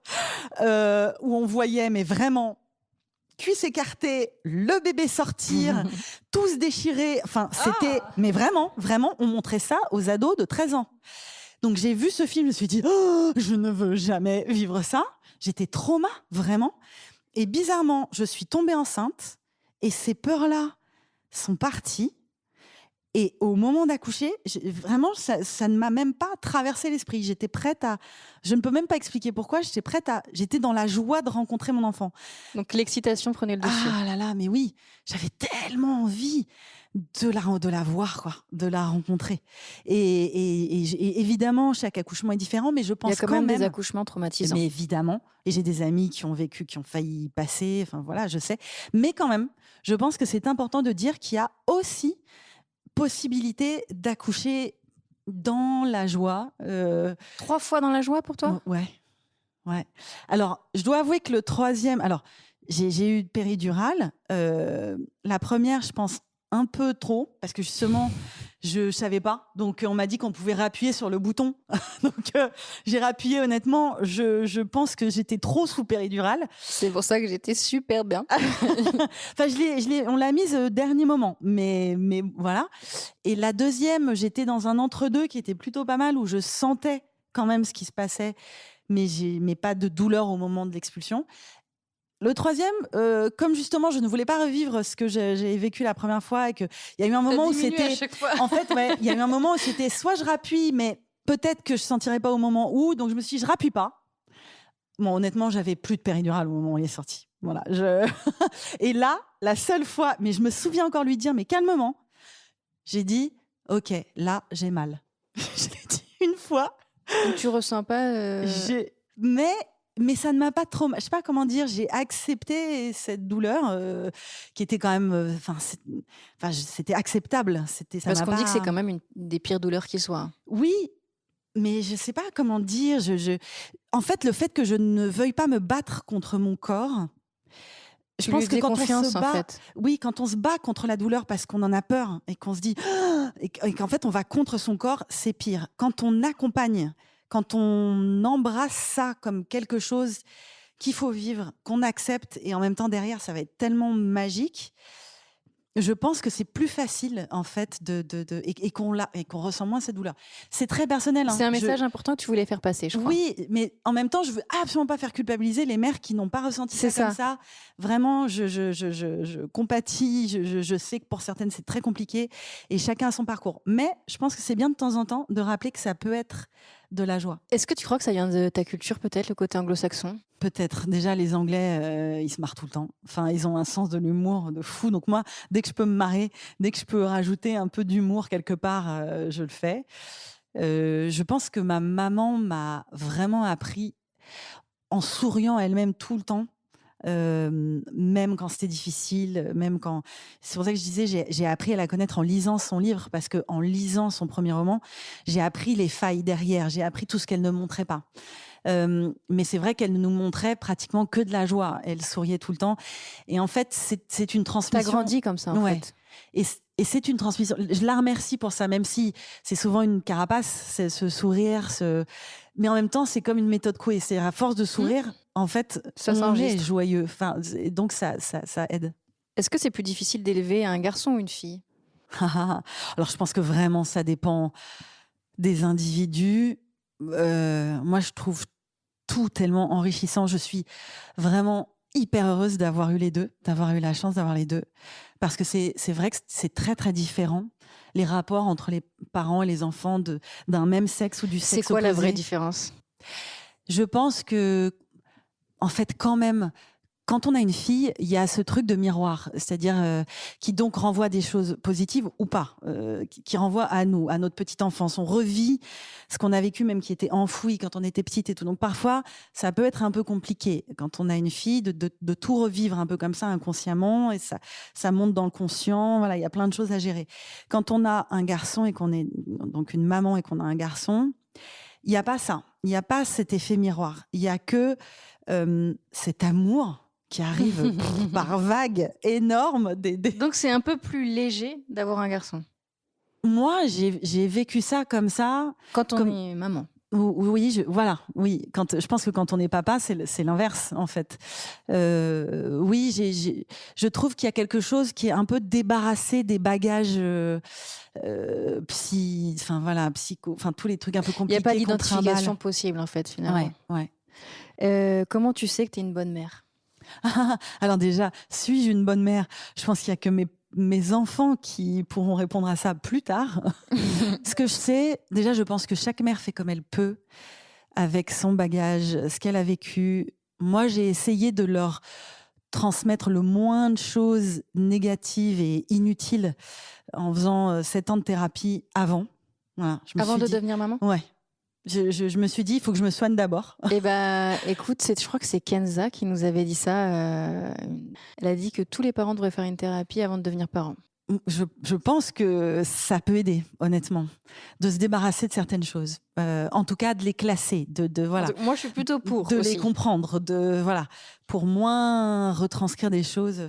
où on voyait, mais vraiment, cuisse écartée, le bébé sortir, tout se déchirer. Enfin, c'était... Mais vraiment, on montrait ça aux ados de 13 ans. Donc j'ai vu ce film, je me suis dit, oh, je ne veux jamais vivre ça. J'étais trauma, vraiment. Et bizarrement, je suis tombée enceinte et ces peurs-là sont parties. Et au moment d'accoucher, vraiment, ça ne m'a même pas traversé l'esprit. J'étais prête à... Je ne peux même pas expliquer pourquoi. J'étais dans la joie de rencontrer mon enfant. Donc l'excitation prenait le dessus. Ah là là, mais oui, j'avais tellement envie de la voir, quoi, de la rencontrer. Et évidemment, chaque accouchement est différent, mais je pense il y a quand même des accouchements traumatisants. Mais évidemment, et j'ai des amis qui ont failli y passer. Enfin voilà, je sais. Mais quand même, je pense que c'est important de dire qu'il y a aussi possibilité d'accoucher dans la joie. 3 fois dans la joie pour toi ? Ouais. Alors, je dois avouer que le 3e... Alors, j'ai eu de péridurale. La première, je pense, un peu trop, parce que justement, je savais pas. Donc, on m'a dit qu'on pouvait réappuyer sur le bouton. Donc, j'ai réappuyé, honnêtement. Je pense que j'étais trop sous péridurale. C'est pour ça que j'étais super bien. Enfin, on l'a mise au dernier moment. Mais voilà. Et la deuxième, j'étais dans un entre-deux qui était plutôt pas mal, où je sentais quand même ce qui se passait, mais pas de douleur au moment de l'expulsion. Le 3e, comme justement, je ne voulais pas revivre ce que j'ai vécu la première fois, et qu'il y a eu un moment où c'était... En fait, il y a eu un moment où c'était soit je rappuie, mais peut-être que je ne sentirais pas au moment où, donc je me suis dit, je rappuie pas. Bon, honnêtement, j'avais plus de péridurale au moment où il est sorti. Voilà. Et là, la seule fois, mais je me souviens encore lui dire, mais calmement, j'ai dit, ok, là, j'ai mal. Je l'ai dit une fois. Donc, tu ressens pas... Mais ça ne m'a pas trop... Je sais pas comment dire, j'ai accepté cette douleur qui était quand même... c'était acceptable. Parce qu'on dit que c'est quand même une des pires douleurs qui soit. Oui, mais je sais pas comment dire. En fait, le fait que je ne veuille pas me battre contre mon corps... Je pense que quand on se bat, en fait. Oui, quand on se bat contre la douleur parce qu'on en a peur et qu'on se dit et qu'en fait on va contre son corps, c'est pire. Quand on accompagne, quand on embrasse ça comme quelque chose qu'il faut vivre, qu'on accepte, et en même temps derrière ça va être tellement magique. Je pense que c'est plus facile en fait et qu'on ressent moins cette douleur. C'est très personnel. C'est un message important que tu voulais faire passer, je crois. Oui, mais en même temps, je veux absolument pas faire culpabiliser les mères qui n'ont pas ressenti ça comme ça. Vraiment, je compatis. Je sais que pour certaines c'est très compliqué et chacun a son parcours. Mais je pense que c'est bien de temps en temps de rappeler que ça peut être de la joie. Est-ce que tu crois que ça vient de ta culture, peut-être, le côté anglo-saxon ? Peut-être. Déjà, les Anglais, ils se marrent tout le temps. Enfin, ils ont un sens de l'humour de fou. Donc moi, dès que je peux me marrer, dès que je peux rajouter un peu d'humour quelque part, je le fais. Je pense que ma maman m'a vraiment appris en souriant elle-même tout le temps. Même quand c'était difficile, c'est pour ça que je disais j'ai appris à la connaître en lisant son livre, parce que en lisant son premier roman, j'ai appris les failles derrière, j'ai appris tout ce qu'elle ne montrait pas. Mais c'est vrai qu'elle ne nous montrait pratiquement que de la joie. Elle souriait tout le temps. Et en fait, c'est une transmission. T'as grandi comme ça, en fait. Et c'est une transmission. Je la remercie pour ça, même si c'est souvent une carapace, ce sourire. Mais en même temps, c'est comme une méthode Coué. C'est à force de sourire, en fait, on est joyeux. Enfin, donc ça aide. Est-ce que c'est plus difficile d'élever un garçon ou une fille ? Alors, je pense que vraiment, ça dépend des individus. Moi, je trouve tout tellement enrichissant. Je suis vraiment hyper heureuse d'avoir eu les deux, d'avoir eu la chance d'avoir les deux. Parce que c'est vrai que c'est très, très différent, les rapports entre les parents et les enfants d'un même sexe ou du sexe opposé. C'est quoi la vraie différence ? Je pense que, en fait, quand même, quand on a une fille, il y a ce truc de miroir, c'est-à-dire qui donc renvoie des choses positives ou pas, qui renvoie à nous, à notre petite enfance. On revit ce qu'on a vécu, même qui était enfoui quand on était petite et tout. Donc parfois, ça peut être un peu compliqué quand on a une fille de tout revivre un peu comme ça inconsciemment, et ça monte dans le conscient. Voilà, il y a plein de choses à gérer. Quand on a un garçon et qu'on est donc une maman et qu'on a un garçon, il n'y a pas ça. Il n'y a pas cet effet miroir. Il y a que cet amour qui arrive par vagues énormes. Donc, c'est un peu plus léger d'avoir un garçon. Moi, j'ai vécu ça comme ça. Quand on est maman. Oui, voilà. Oui, je pense que quand on est papa, c'est l'inverse, en fait. Oui, je trouve qu'il y a quelque chose qui est un peu débarrassé des bagages psycho, enfin tous les trucs un peu compliqués. Il n'y a pas d'identification possible, en fait, finalement. Ouais. Comment tu sais que tu es une bonne mère? Alors déjà, suis-je une bonne mère? Je pense qu'il y a que mes enfants qui pourront répondre à ça plus tard. Ce que je sais, déjà, je pense que chaque mère fait comme elle peut avec son bagage, ce qu'elle a vécu. Moi, j'ai essayé de leur transmettre le moins de choses négatives et inutiles en faisant 7 ans de thérapie avant. Voilà, avant de devenir maman? Ouais. Je me suis dit, il faut que je me soigne d'abord. Eh ben, écoute, je crois que c'est Kenza qui nous avait dit ça. Elle a dit que tous les parents devraient faire une thérapie avant de devenir parents. Je pense que ça peut aider, honnêtement, de se débarrasser de certaines choses. En tout cas, de les classer, voilà. Moi, je suis plutôt pour. De aussi. les comprendre, voilà, pour moins retranscrire des choses.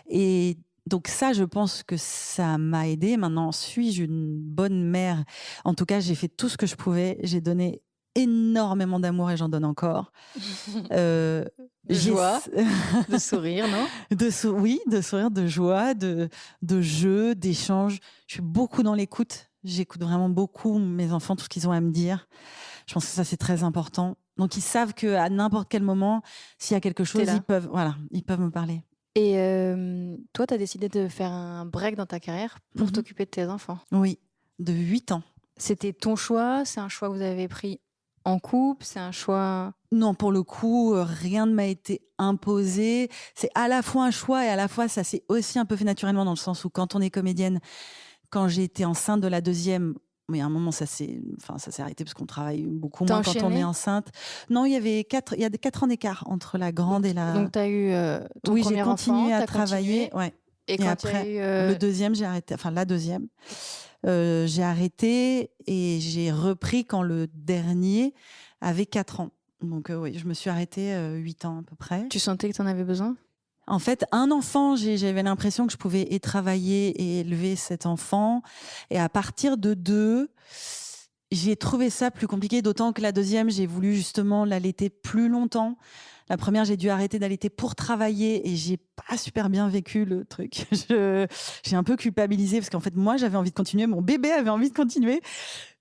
Et donc ça, je pense que ça m'a aidée. Maintenant, suis-je une bonne mère? En tout cas, j'ai fait tout ce que je pouvais. J'ai donné énormément d'amour et j'en donne encore. De joie, de sourire, non? Oui, de sourire, de joie, de jeu, d'échange. Je suis beaucoup dans l'écoute. J'écoute vraiment beaucoup mes enfants, tout ce qu'ils ont à me dire. Je pense que ça, c'est très important. Donc, ils savent qu'à n'importe quel moment, s'il y a quelque chose, ils peuvent me parler. Et toi, tu as décidé de faire un break dans ta carrière pour t'occuper de tes enfants. Oui, de 8 ans. C'était ton choix? C'est un choix que vous avez pris en couple? C'est un choix... Non, pour le coup, rien ne m'a été imposé. C'est à la fois un choix et à la fois, ça s'est aussi un peu fait naturellement dans le sens où quand on est comédienne, quand j'ai été enceinte de la deuxième... Mais à un moment, ça s'est arrêté parce qu'on travaille beaucoup moins quand on est enceinte. Non, il y a 4 ans d'écart entre la grande et la... Donc, tu as eu ton premier enfant. Oui, j'ai continué à travailler. Ouais. Et quand après, le deuxième, j'ai arrêté. Enfin, la deuxième, j'ai arrêté et j'ai repris quand le dernier avait 4 ans. Donc, oui, je me suis arrêtée 8 ans à peu près. Tu sentais que tu en avais besoin? En fait, un enfant, j'avais l'impression que je pouvais et travailler et élever cet enfant. Et à partir de 2, j'ai trouvé ça plus compliqué, d'autant que la deuxième, j'ai voulu justement l'allaiter plus longtemps. La première, j'ai dû arrêter d'allaiter pour travailler et j'ai pas super bien vécu le truc. J'ai un peu culpabilisé parce qu'en fait, moi, j'avais envie de continuer, mon bébé avait envie de continuer.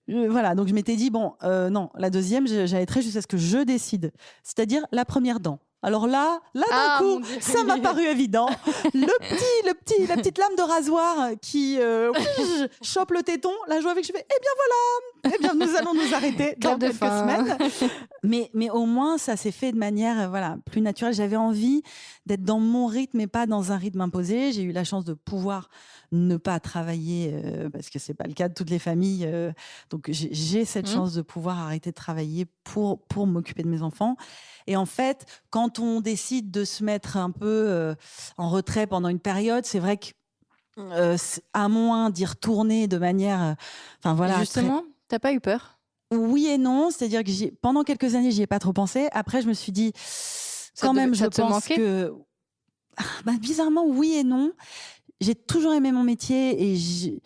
Voilà, donc je m'étais dit, bon, non, la deuxième, j'allaiterai jusqu'à ce que je décide. C'est-à-dire la première dent. Alors là d'un coup, ça m'a paru évident. La petite lame de rasoir qui chope le téton. La joie avec je fais, eh bien voilà, eh bien nous allons nous arrêter dans quelques semaines. Mais au moins, ça s'est fait de manière plus naturelle. J'avais envie d'être dans mon rythme et pas dans un rythme imposé. J'ai eu la chance de pouvoir ne pas travailler parce que c'est pas le cas de toutes les familles. Donc j'ai cette chance de pouvoir arrêter de travailler pour m'occuper de mes enfants. Et en fait, quand on décide de se mettre un peu en retrait pendant une période, c'est vrai que à moins d'y retourner de manière, Justement, t'as pas eu peur? Oui et non, c'est-à-dire que pendant quelques années, j'y ai pas trop pensé. Après, je me suis dit, je pense que bizarrement, oui et non. J'ai toujours aimé mon métier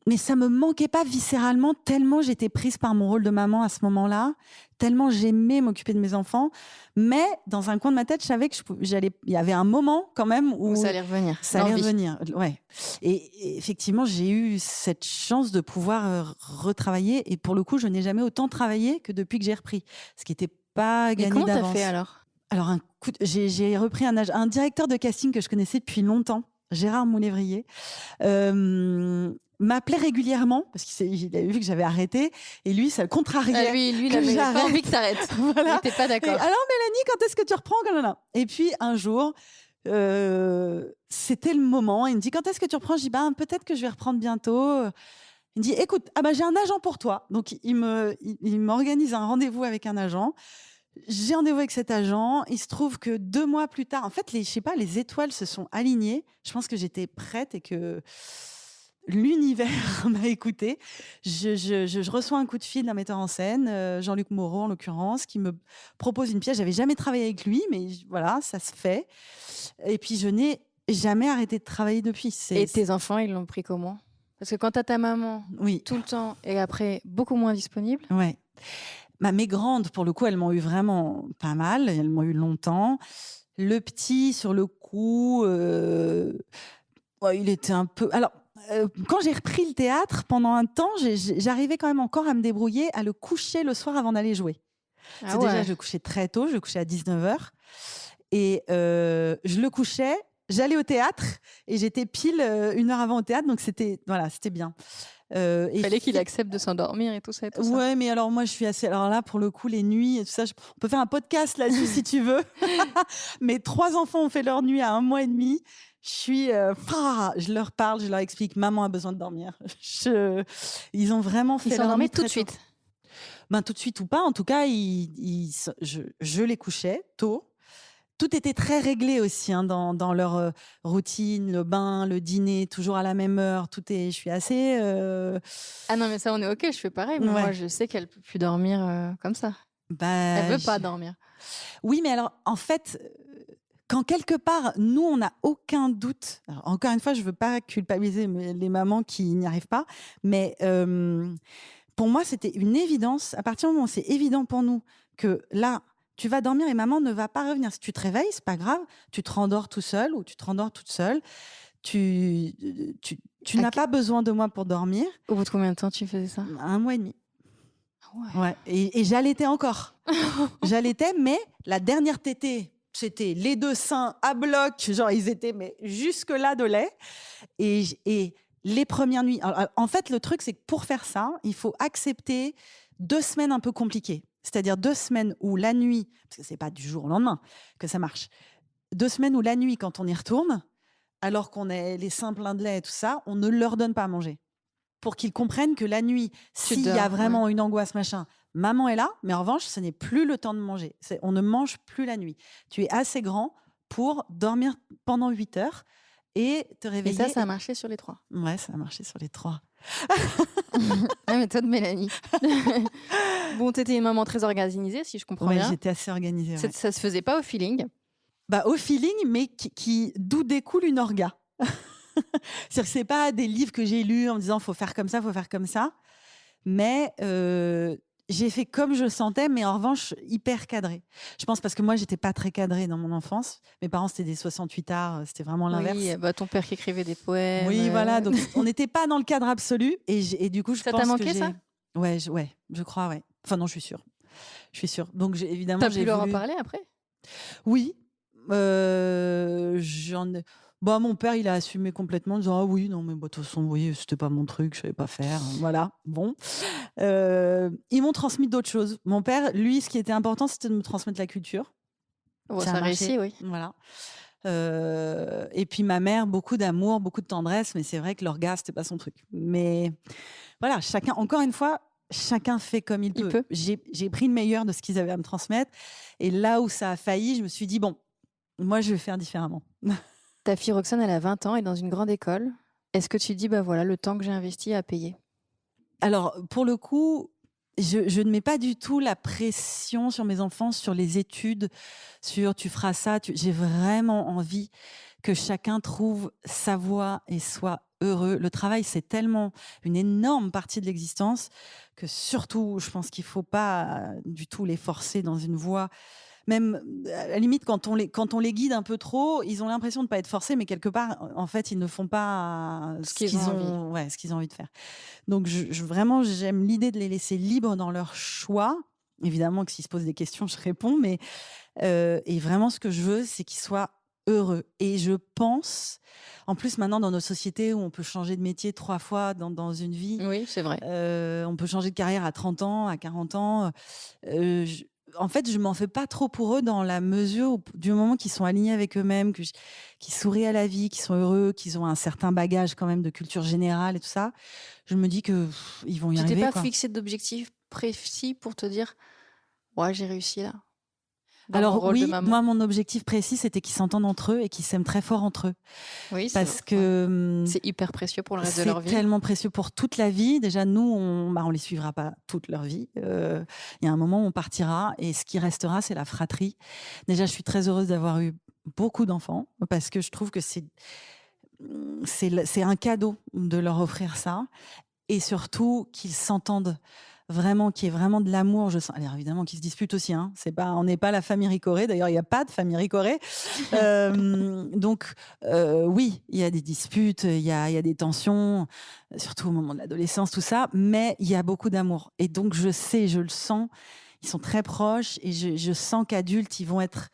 mais ça me manquait pas viscéralement tellement j'étais prise par mon rôle de maman à ce moment-là, tellement j'aimais m'occuper de mes enfants. Mais dans un coin de ma tête, je savais que il y avait un moment quand même où ça allait revenir. Ça allait revenir, ouais. Et effectivement, j'ai eu cette chance de pouvoir retravailler. Et pour le coup, je n'ai jamais autant travaillé que depuis que j'ai repris, ce qui n'était pas gagné d'avance. Et comment t'as fait alors? Alors, j'ai repris un directeur de casting que je connaissais depuis longtemps, Gérard Moulévrier, m'appelait régulièrement parce qu'il avait vu que j'avais arrêté et lui ça le contrariait. Lui il avait pas envie que t'arrêtes. Voilà. Il était pas d'accord. Alors Mélanie, quand est-ce que tu reprends? Et puis un jour, c'était le moment. Il me dit, quand est-ce que tu reprends? Je dis, peut-être que je vais reprendre bientôt. Il me dit, écoute, j'ai un agent pour toi. Donc, il m'organise un rendez-vous avec un agent. J'ai rendez-vous avec cet agent. Il se trouve que 2 mois plus tard, en fait, les étoiles se sont alignées. Je pense que j'étais prête et que l'univers m'a écoutée. Je reçois un coup de fil d'un metteur en scène, Jean-Luc Moreau en l'occurrence, qui me propose une pièce. J'avais jamais travaillé avec lui, mais voilà, ça se fait. Et puis je n'ai jamais arrêté de travailler depuis. Et tes enfants, ils l'ont pris comment? Parce que quand t'as ta maman tout le temps et après beaucoup moins disponible. Ouais. Mes grandes, pour le coup, elles m'ont eu vraiment pas mal. Elles m'ont eu longtemps. Le petit, sur le coup, il était un peu. Alors. Quand j'ai repris le théâtre, pendant un temps, j'arrivais quand même encore à me débrouiller, à le coucher le soir avant d'aller jouer. Déjà, je le couchais très tôt, je le couchais à 19h. Et je le couchais, j'allais au théâtre et j'étais pile 1 heure avant au théâtre, donc c'était bien. Il fallait qu'il accepte de s'endormir et tout ça. Ouais, mais alors moi je suis assez. Alors là, pour le coup, les nuits et tout ça, on peut faire un podcast là-dessus si tu veux. Mes 3 enfants ont fait leur nuit à 1 mois et demi. Je leur parle, je leur explique, maman a besoin de dormir. Ils ont vraiment fait leur nuit tout de suite. Tout de suite ou pas. En tout cas, je les couchais tôt. Tout était très réglé aussi dans leur routine, le bain, le dîner, toujours à la même heure. Je suis assez. Ah non, mais ça, on est OK, je fais pareil. Mais moi, je sais qu'elle ne peut plus dormir comme ça. Elle ne veut pas dormir. Oui, mais alors, en fait. Quand quelque part, nous, on n'a aucun doute. Alors, encore une fois, je ne veux pas culpabiliser les mamans qui n'y arrivent pas, mais pour moi, c'était une évidence. À partir du moment où c'est évident pour nous que là, tu vas dormir et maman ne va pas revenir. Si tu te réveilles, c'est pas grave. Tu te rendors tout seul ou tu te rendors toute seule. Tu n'as pas besoin de moi pour dormir. Au bout de combien de temps tu faisais ça? 1 mois et demi. Ouais. Et j'allaitais encore. J'allaitais, mais la dernière tétée, c'était les 2 seins à bloc, genre ils étaient jusque-là de lait. Et les premières nuits... Alors, en fait, le truc, c'est que pour faire ça, il faut accepter 2 semaines un peu compliquées. C'est-à-dire 2 semaines où la nuit, parce que c'est pas du jour au lendemain que ça marche, 2 semaines où la nuit, quand on y retourne, alors qu'on est les seins pleins de lait et tout ça, on ne leur donne pas à manger. Pour qu'ils comprennent que la nuit, s'il y a vraiment une angoisse, machin, maman est là, mais en revanche, ce n'est plus le temps de manger. On ne mange plus la nuit. Tu es assez grand pour dormir pendant 8 heures et te réveiller. Et ça a marché sur les 3. Ouais, ça a marché sur les 3. La méthode Mélanie. Bon, tu étais une maman très organisée, si je comprends bien. Oui, j'étais assez organisée. Ouais. Ça se faisait pas au feeling? Au feeling, mais d'où découle une orga. C'est-à-dire que c'est pas des livres que j'ai lus en me disant faut faire comme ça, mais j'ai fait comme je sentais, mais en revanche hyper cadré. Je pense parce que moi j'étais pas très cadrée dans mon enfance. Mes parents c'était des 68 arts, c'était vraiment l'inverse. Oui, ton père qui écrivait des poèmes. Oui, voilà, donc on n'était pas dans le cadre absolu et du coup je pense que ça t'a manqué ça? Ouais, je crois, ouais. Enfin non, je suis sûre. Donc évidemment t'as pu leur en parler après? Oui, mon père, il a assumé complètement en disant « Ah oui, non, mais de toute façon, oui, c'était pas mon truc, je savais pas faire. » Voilà, bon. Ils m'ont transmis d'autres choses. Mon père, lui, ce qui était important, c'était de me transmettre la culture. Ça a réussi, oui. Voilà. Et puis ma mère, beaucoup d'amour, beaucoup de tendresse, mais c'est vrai que l'orgasme, c'était pas son truc. Mais voilà, encore une fois, chacun fait comme il peut. J'ai pris le meilleur de ce qu'ils avaient à me transmettre. Et là où ça a failli, je me suis dit, bon, moi, je vais faire différemment. Ta fille Roxane, elle a 20 ans, elle est dans une grande école. Est-ce que tu dis, voilà, le temps que j'ai investi a payé? Alors, pour le coup, je ne mets pas du tout la pression sur mes enfants, sur les études, sur tu feras ça. J'ai vraiment envie que chacun trouve sa voie et soit heureux. Le travail, c'est tellement une énorme partie de l'existence que surtout, je pense qu'il ne faut pas du tout les forcer dans une voie. Même à la limite, quand on les guide un peu trop, ils ont l'impression de ne pas être forcés, mais quelque part, en fait, ils ne font pas ce qu'ils ont envie de faire. Donc, vraiment, j'aime l'idée de les laisser libres dans leur choix. Évidemment que s'ils se posent des questions, je réponds, mais et vraiment, ce que je veux, c'est qu'ils soient heureux. Et je pense, en plus, maintenant, dans nos sociétés où on peut changer de métier 3 fois dans une vie. Oui, c'est vrai. On peut changer de carrière à 30 ans, à 40 ans. en fait, je m'en fais pas trop pour eux dans la mesure où, du moment qu'ils sont alignés avec eux-mêmes, qu'ils sourient à la vie, qu'ils sont heureux, qu'ils ont un certain bagage quand même de culture générale et tout ça, je me dis que ils vont y arriver. Tu t'es pas quoi. fixé d'objectifs précis pour te dire, ouais, j'ai réussi là. Dans mon Alors rôle de oui, maman. moi mon objectif précis c'était qu'ils s'entendent entre eux et qu'ils s'aiment très fort entre eux. Oui, Parce que c'est hyper précieux pour le reste de leur vie. C'est tellement précieux pour toute la vie. Déjà nous on les suivra pas toute leur vie. Il y a un moment où on partira et ce qui restera c'est la fratrie. Déjà je suis très heureuse d'avoir eu beaucoup d'enfants parce que je trouve que c'est un cadeau de leur offrir ça et surtout qu'ils s'entendent vraiment, qu'il y ait vraiment de l'amour. Je sens, alors évidemment qu'ils se disputent aussi. Hein. On n'est pas la famille Ricoré. D'ailleurs, il n'y a pas de famille Ricoré. Donc, oui, il y a des disputes, il y a des tensions, surtout au moment de l'adolescence, tout ça. Mais il y a beaucoup d'amour. Et donc, je le sens. Ils sont très proches et je sens qu'adultes, ils vont être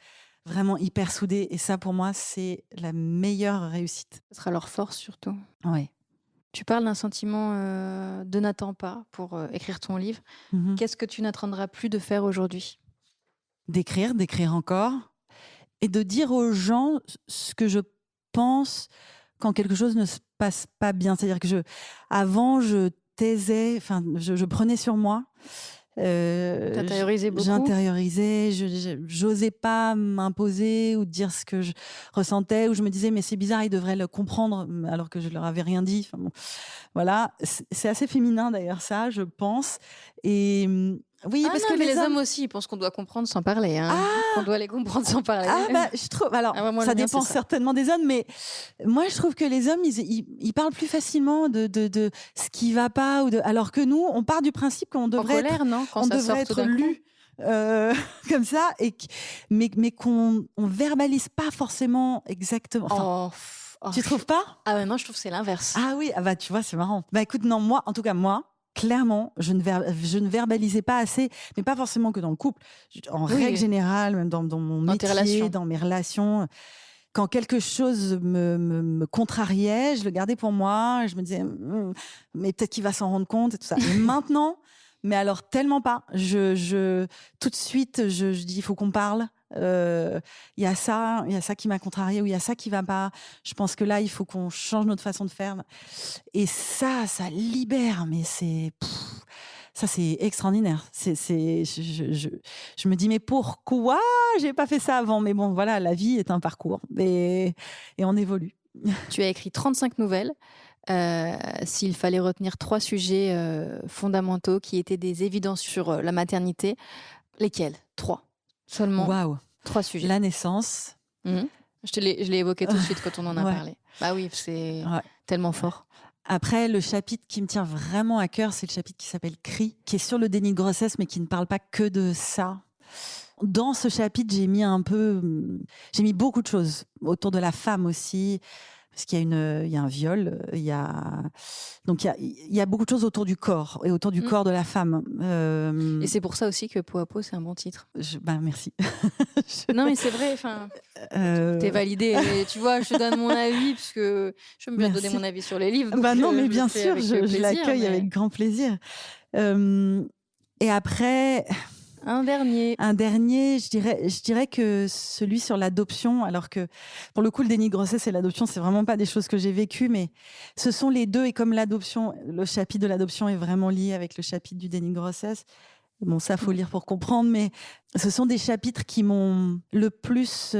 vraiment hyper soudés. Et ça, pour moi, c'est la meilleure réussite. Ce sera leur force surtout. Oui. Tu parles d'un sentiment de n'attends pas pour écrire ton livre. Mm-hmm. Qu'est-ce que tu n'attendras plus de faire aujourd'hui ? D'écrire encore et de dire aux gens ce que je pense quand quelque chose ne se passe pas bien. C'est-à-dire que avant, je taisais, enfin, je prenais sur moi. T'intériorisais beaucoup ? J'intériorisais, j'osais pas m'imposer ou dire ce que je ressentais, ou je me disais mais c'est bizarre, ils devraient le comprendre alors que je leur avais rien dit. Enfin, bon, voilà, c'est assez féminin d'ailleurs ça, je pense. Et oui, parce que les hommes aussi, ils pensent qu'on doit comprendre sans parler, hein. Qu'on doit les comprendre sans parler. Je trouve. Alors, ça dépend certainement des hommes, mais moi, je trouve que les hommes, ils parlent plus facilement de ce qui va pas, alors que nous, on part du principe qu'on devrait être lu. Comme ça, mais qu'on verbalise pas forcément exactement. Enfin, tu trouves pas ? Ah ouais, non, je trouve que c'est l'inverse. Ah oui, tu vois, c'est marrant. Bah écoute, non, moi, clairement, je ne verbalisais pas assez, mais pas forcément que dans le couple. En règle générale, même dans mon métier, dans mes relations. Quand quelque chose me contrariait, je le gardais pour moi. Je me disais, mais peut-être qu'il va s'en rendre compte et tout ça. Et maintenant, mais alors tellement pas. Tout de suite, je dis, il faut qu'on parle. Il y a ça qui m'a contrariée, ou il y a ça qui va pas. Je pense que là, il faut qu'on change notre façon de faire. Et ça libère, mais ça, c'est extraordinaire. Je me dis, mais pourquoi j'ai pas fait ça avant ? Mais bon, voilà, la vie est un parcours et on évolue. Tu as écrit 35 nouvelles. S'il fallait retenir 3 sujets fondamentaux qui étaient des évidences sur la maternité, lesquels ? 3 seulement. Waouh. 3 sujets. La naissance. Je l'ai évoqué tout de suite quand on en a parlé. Bah oui, c'est tellement fort. Après, le chapitre qui me tient vraiment à cœur, c'est le chapitre qui s'appelle Cri, qui est sur le déni de grossesse, mais qui ne parle pas que de ça. Dans ce chapitre, j'ai mis beaucoup de choses autour de la femme aussi, parce qu'il y a un viol, donc il y a beaucoup de choses autour du corps et autour du corps de la femme. Et c'est pour ça aussi que Peau à Peau, c'est un bon titre. Merci. Non, mais c'est vrai. T'es validée. Et tu vois, je te donne mon avis parce que je veux bien donner mon avis sur les livres. Non, mais bien sûr, je l'accueille avec grand plaisir. Et après. Un dernier, je dirais que celui sur l'adoption, alors que pour le coup, le déni de grossesse et l'adoption, c'est vraiment pas des choses que j'ai vécues, mais ce sont les deux. Et comme l'adoption, le chapitre de l'adoption est vraiment lié avec le chapitre du déni de grossesse, bon, ça, faut lire pour comprendre, mais ce sont des chapitres qui m'ont le plus...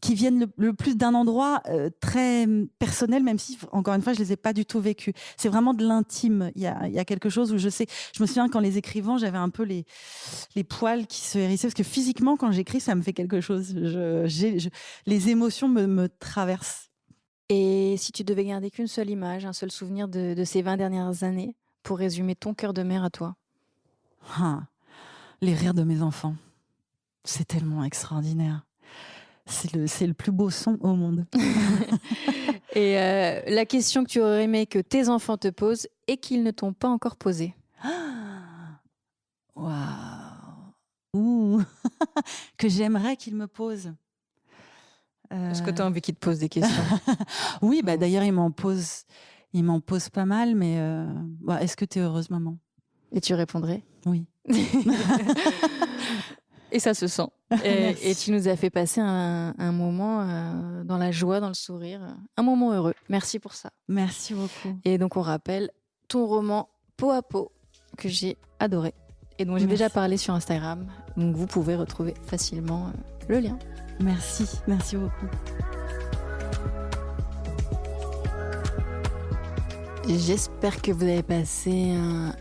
qui viennent le plus d'un endroit très personnel, même si, encore une fois, je les ai pas du tout vécus. C'est vraiment de l'intime. Il y a quelque chose où je me souviens qu'en les écrivant, j'avais un peu les poils qui se hérissaient, parce que physiquement, quand j'écris, ça me fait quelque chose. Les émotions me traversent. Et si tu devais garder qu'une seule image, un seul souvenir de ces 20 dernières années, pour résumer ton cœur de mère à toi ? Les rires de mes enfants. C'est tellement extraordinaire. C'est le plus beau son au monde. Et la question que tu aurais aimé que tes enfants te posent et qu'ils ne t'ont pas encore posée. Waouh. Que j'aimerais qu'ils me posent. Est-ce que tu as envie qu'ils te posent des questions ? Oui, d'ailleurs, ils m'en posent pas mal, mais est-ce que tu es heureuse, maman ? Et tu répondrais ? Oui. Et ça se sent. Et tu nous as fait passer un moment dans la joie, dans le sourire, un moment heureux. Merci pour ça. Merci beaucoup. Et donc, on rappelle ton roman Peau à peau, que j'ai adoré et dont j'ai déjà parlé sur Instagram. Donc, vous pouvez retrouver facilement le lien. Merci beaucoup. J'espère que vous avez passé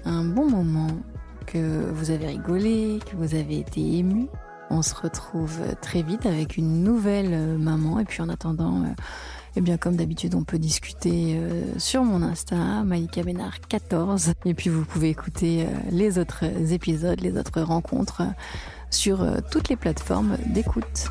un bon moment, que vous avez rigolé, que vous avez été ému. On se retrouve très vite avec une nouvelle maman. Et puis en attendant, eh bien comme d'habitude, on peut discuter sur mon Insta, Malika Bénard 14. Et puis vous pouvez écouter les autres épisodes, les autres rencontres sur toutes les plateformes d'écoute.